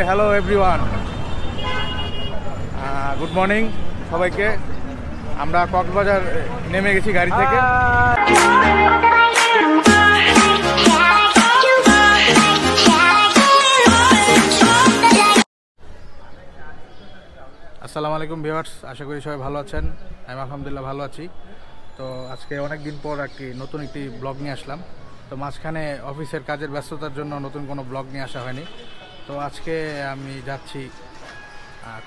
Hello everyone, good morning সবাইকে। আমরা কক্সবাজার নেমে গেছি গাড়ি থেকে। আসসালামু আলাইকুম ভিউয়ার্স, আশা করি সবাই ভালো আছেন। আমি আলহামদুলিল্লাহ ভালো আছি। তো আজকে অনেক দিন পর নতুন একটি ব্লগ নিয়ে আসলাম। তো মাঝখানে অফিসের কাজের ব্যস্ততার জন্য নতুন কোনো ব্লগ নিয়ে আসা হয়নি। তো আজকে আমি যাচ্ছি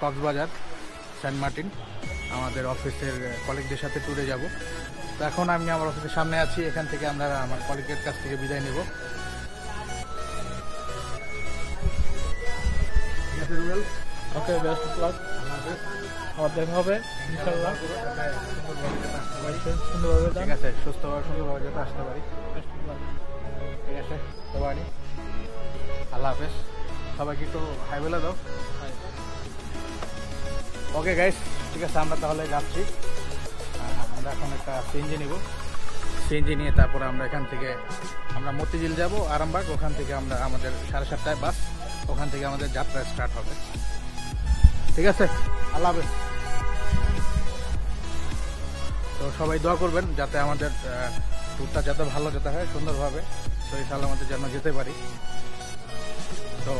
কক্সবাজার সেন্ট মার্টিন, আমাদের অফিসের কলিগদের সাথে ট্যুরে যাব। তো এখন আমি আমার অফিসের সামনে আছি, এখান থেকে আমরা আমার কলিগের কাছ থেকে বিদায় নেব। ওকে, বেস্ট অফ লাক। আবার দেখা হবে ইনশাআল্লাহ। সুন্দরভাবে ঠিক আছে, সুস্থভাবে সুন্দরভাবে যাতে আসতে পারি। ঠিক আছে, সবাই আল্লাহ হাফেজ। সবাইকে একটু হাই বলে দাও। ওকে গাইস, ঠিক আছে, আমরা তাহলে যাচ্ছি। আমরা এখন একটা সিএনজি নিব। সিএনজি নিয়ে তারপরে আমরা এখান থেকে আমরা মতিঝিল যাব, আরামবাগ। ওখান থেকে আমরা আমাদের 7:30টায় বাস, ওখান থেকে আমাদের যাত্রা স্টার্ট হবে। ঠিক আছে, আল্লাহ হাফেজ। তো সবাই দোয়া করবেন যাতে আমাদের ট্যুরটা যাতে ভালো যেতে হয়, সুন্দরভাবে সহি সালামতে যেন যেতে পারি। তো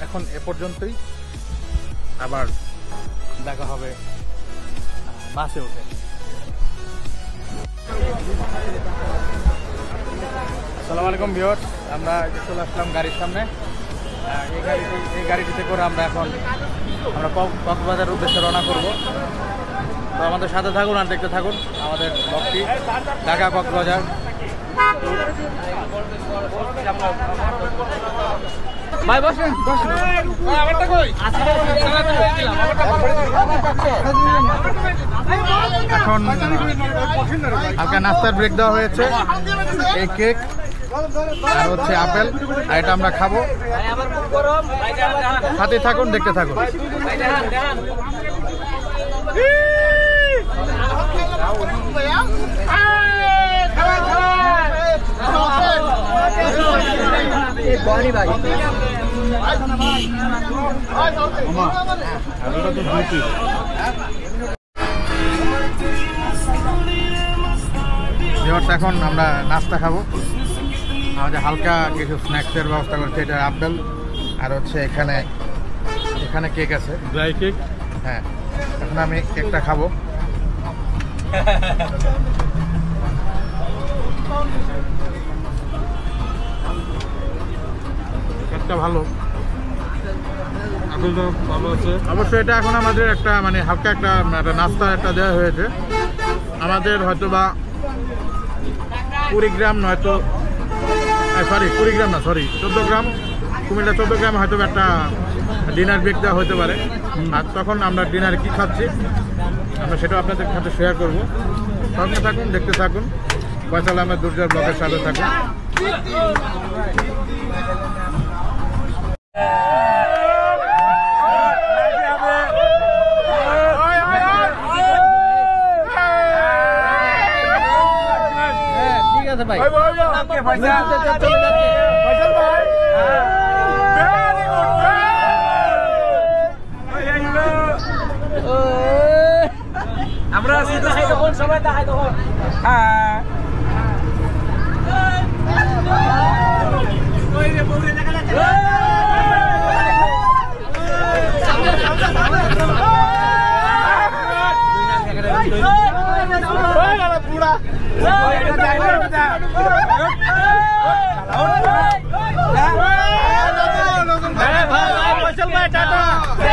এখন এ পর্যন্তই, আবার দেখা হবে বাসে উঠে। আসসালামু আলাইকুম ভিউয়ার্স, আমরা চলে আসলাম গাড়ির সামনে। এই গাড়িটিতে করে আমরা কক্সবাজার উদ্দেশ্যে রওনা করব। তো আমাদের সাথে থাকুন আর দেখতে থাকুন আমাদের ব্লগটি, ঢাকা কক্সবাজার। ভাই বসেন বসেন। এখন হালকা নাস্তার ব্রেক দেওয়া হয়েছে। এই কেক আর হচ্ছে আপেল, আর এটা আমরা খাবো। সাথে থাকুন, দেখতে থাকুন। এখন আমরা নাস্তা খাবো। আমাদের হালকা কিছু স্ন্যাক্সের ব্যবস্থা করছে। এটা আপেল আর হচ্ছে এখানে কেক আছে, ড্রাই কেক। হ্যাঁ, এখন আমি কেকটা খাবো। কেকটা ভালো, আপেলটা ভালো আছে অবশ্যই। এটা এখন আমাদের একটা হালকা একটা নাস্তা একটা দেওয়া হয়েছে। আমাদের হয়তো বা 20 গ্রাম, নয়তো 20 গ্রাম না, 14 গ্রাম, কুমিল্লা 14 গ্রাম হয়তো একটা ডিনার ব্রেক দেওয়া হতে পারে। আর তখন আমরা ডিনারে কি খাচ্ছি আমরা সেটাও আপনাদের সাথে শেয়ার করবো। সঙ্গে থাকুন, দেখতে থাকুন। ফয়সাল আহমেদ দুর্জার ব্লগের সাথে থাকুন। ঠিক আছে ভাই, আমরা সবাই দেখাই তখন।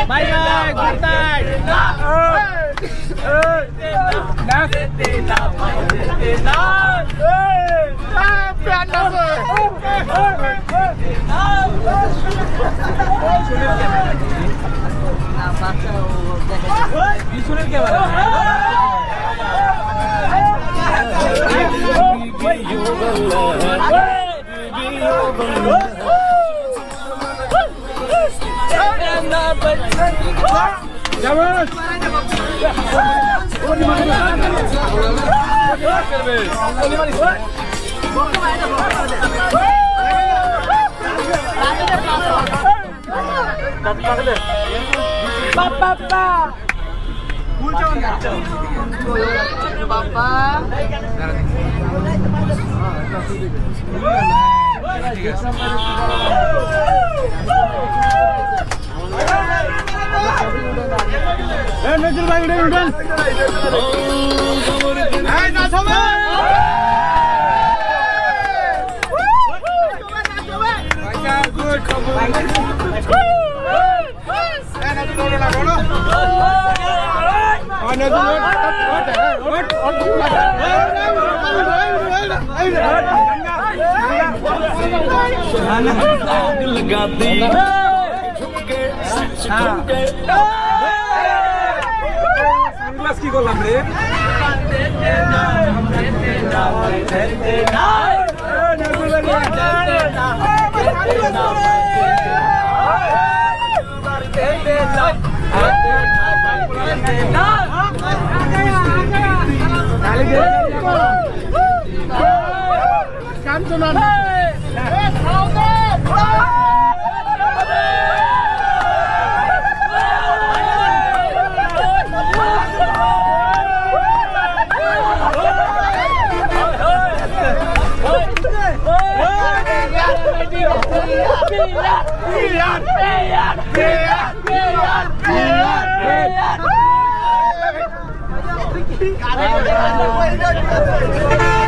Bye bye, good night. Nazrul ভাই উঠেন উঠেন সানগ্লাস কি করলাম রে কাঞ্চনা Biar.